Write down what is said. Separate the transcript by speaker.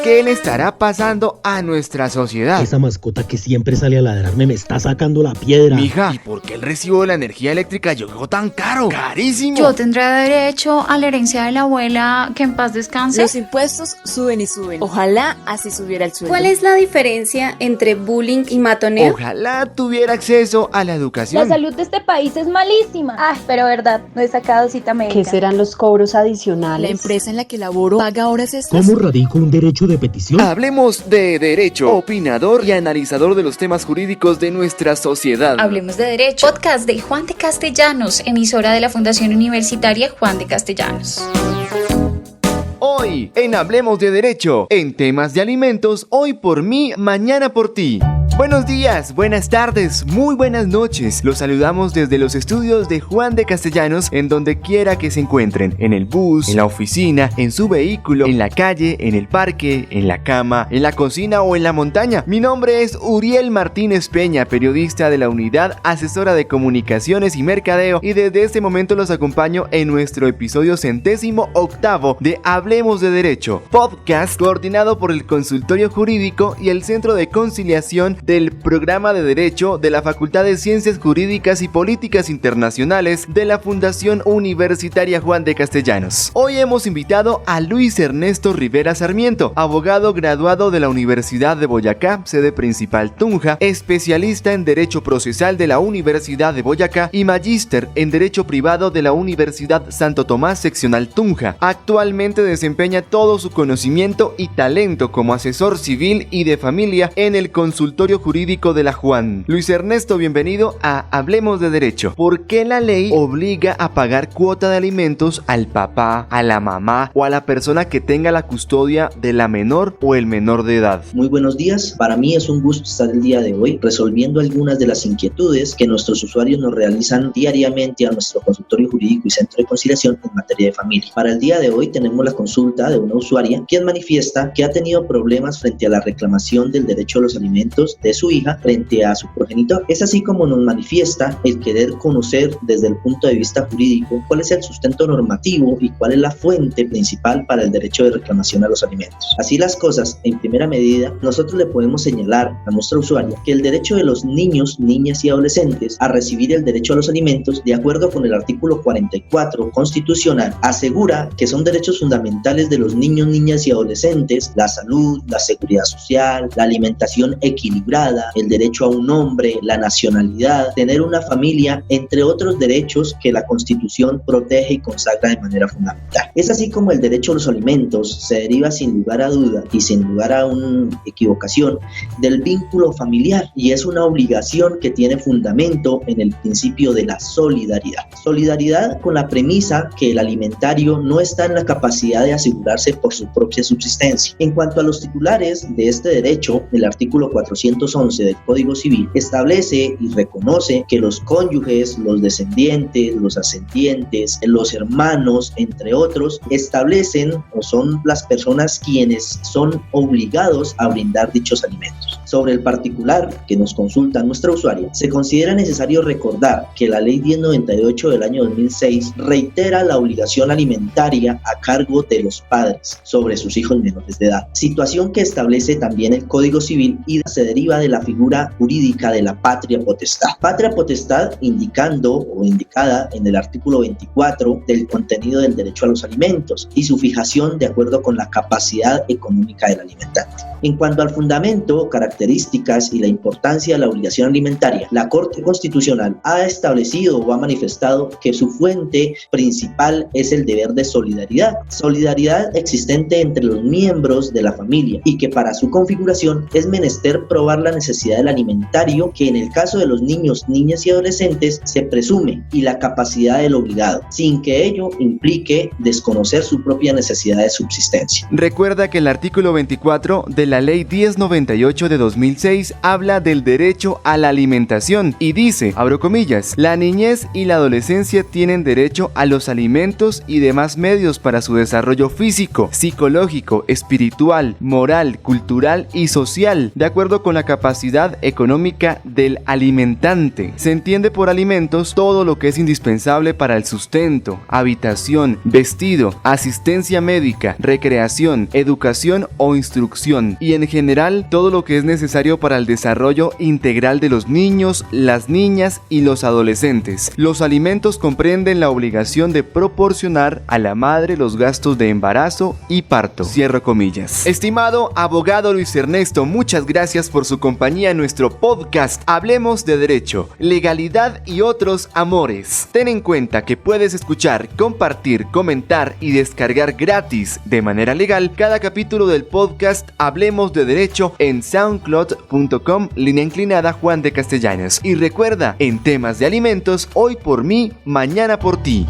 Speaker 1: ¿Qué le estará pasando a nuestra sociedad?
Speaker 2: Esa mascota que siempre sale a ladrarme me está sacando la piedra.
Speaker 1: Mija, ¿y por qué el recibo de la energía eléctrica llegó tan caro? ¡Carísimo!
Speaker 3: Yo tendré derecho a la herencia de la abuela, que en paz descanse.
Speaker 4: Los impuestos suben y suben. Ojalá así subiera el sueldo.
Speaker 5: ¿Cuál es la diferencia entre bullying y matoneo?
Speaker 1: Ojalá tuviera acceso a la educación.
Speaker 6: La salud de este país es malísima. Ay, pero verdad, no he sacado cita médica.
Speaker 7: ¿Qué serán los cobros adicionales?
Speaker 4: La empresa en la que laboro paga horas extras.
Speaker 2: ¿Cómo radico un derecho de petición?
Speaker 1: Hablemos de derecho, opinador y analizador de los temas jurídicos de nuestra sociedad.
Speaker 3: Hablemos de Derecho, podcast de Juan de Castellanos, emisora de la Fundación Universitaria Juan de Castellanos.
Speaker 1: Hoy, en Hablemos de Derecho, en temas de alimentos, hoy por mí, mañana por ti. Buenos días, buenas tardes, muy buenas noches. Los saludamos desde los estudios de Juan de Castellanos, en donde quiera que se encuentren, en el bus, en la oficina, en su vehículo, en la calle, en el parque, en la cama, en la cocina o en la montaña. Mi nombre es Uriel Martínez Peña, periodista de la Unidad Asesora de Comunicaciones y Mercadeo, y desde este momento los acompaño en nuestro episodio 108º de Hablemos de Derecho, podcast coordinado por el Consultorio Jurídico y el Centro de Conciliación del Programa de Derecho de la Facultad de Ciencias Jurídicas y Políticas Internacionales de la Fundación Universitaria Juan de Castellanos. Hoy hemos invitado a Luis Ernesto Rivera Sarmiento, abogado graduado de la Universidad de Boyacá, sede principal Tunja, especialista en Derecho Procesal de la Universidad de Boyacá y magíster en Derecho Privado de la Universidad Santo Tomás Seccional Tunja. Actualmente desempeña todo su conocimiento y talento como asesor civil y de familia en el Consultorio Jurídico de la Juan. Luis Ernesto, bienvenido a Hablemos de Derecho. ¿Por qué la ley obliga a pagar cuota de alimentos al papá, a la mamá o a la persona que tenga la custodia de la menor o el menor de edad?
Speaker 8: Muy buenos días, para mí es un gusto estar el día de hoy resolviendo algunas de las inquietudes que nuestros usuarios nos realizan diariamente a nuestro consultorio jurídico y centro de conciliación en materia de familia. Para el día de hoy tenemos la consulta de una usuaria quien manifiesta que ha tenido problemas frente a la reclamación del derecho a los alimentos de su hija frente a su progenitor. Es así como nos manifiesta el querer conocer desde el punto de vista jurídico cuál es el sustento normativo y cuál es la fuente principal para el derecho de reclamación a los alimentos. Así las cosas, en primera medida, nosotros le podemos señalar a nuestra usuaria que el derecho de los niños, niñas y adolescentes a recibir el derecho a los alimentos, de acuerdo con el artículo 44 constitucional, asegura que son derechos fundamentales de los niños, niñas y adolescentes: la salud, la seguridad social, la alimentación equilibrada, el derecho a un nombre, la nacionalidad, tener una familia, entre otros derechos que la Constitución protege y consagra de manera fundamental. Es así como el derecho a los alimentos se deriva sin lugar a duda y sin lugar a una equivocación del vínculo familiar, y es una obligación que tiene fundamento en el principio de la solidaridad. Solidaridad con la premisa que el alimentario no está en la capacidad de asegurarse por su propia subsistencia. En cuanto a los titulares de este derecho, el artículo 411 del Código Civil establece y reconoce que los cónyuges, los descendientes, los ascendientes, los hermanos, entre otros, establecen o son las personas quienes son obligados a brindar dichos alimentos. Sobre el particular que nos consulta nuestra usuaria, se considera necesario recordar que la Ley 1098 del año 2006 reitera la obligación alimentaria a cargo de los padres sobre sus hijos menores de edad, situación que establece también el Código Civil y se deriva de la figura jurídica de la patria potestad. Patria potestad indicando o indicada en el artículo 24 del contenido del derecho a los alimentos y su fijación de acuerdo con la capacidad económica del alimentante. En cuanto al fundamento, características y la importancia de la obligación alimentaria, la Corte Constitucional ha establecido o ha manifestado que su fuente principal es el deber de solidaridad. Solidaridad existente entre los miembros de la familia y que para su configuración es menester probar la necesidad del alimentario, que en el caso de los niños, niñas y adolescentes se presume, y la capacidad del obligado, sin que ello implique desconocer su propia necesidad de subsistencia.
Speaker 1: Recuerda que el artículo 24 de la Ley 1098 de 2006 habla del derecho a la alimentación y dice, abro comillas, la niñez y la adolescencia tienen derecho a los alimentos y demás medios para su desarrollo físico, psicológico, espiritual, moral, cultural y social, de acuerdo con la capacidad económica del alimentante. Se entiende por alimentos todo lo que es indispensable para el sustento, habitación, vestido, asistencia médica, recreación, educación o instrucción, y en general todo lo que es necesario para el desarrollo integral de los niños, las niñas y los adolescentes. Los alimentos comprenden la obligación de proporcionar a la madre los gastos de embarazo y parto. Cierro comillas. Estimado abogado Luis Ernesto, muchas gracias por su compañía en nuestro podcast Hablemos de Derecho, Legalidad y otros amores. Ten en cuenta que puedes escuchar, compartir, comentar y descargar gratis de manera legal cada capítulo del podcast Hablemos de Derecho en soundcloud.com/Juan de Castellanos. Y recuerda, en temas de alimentos, hoy por mí, mañana por ti.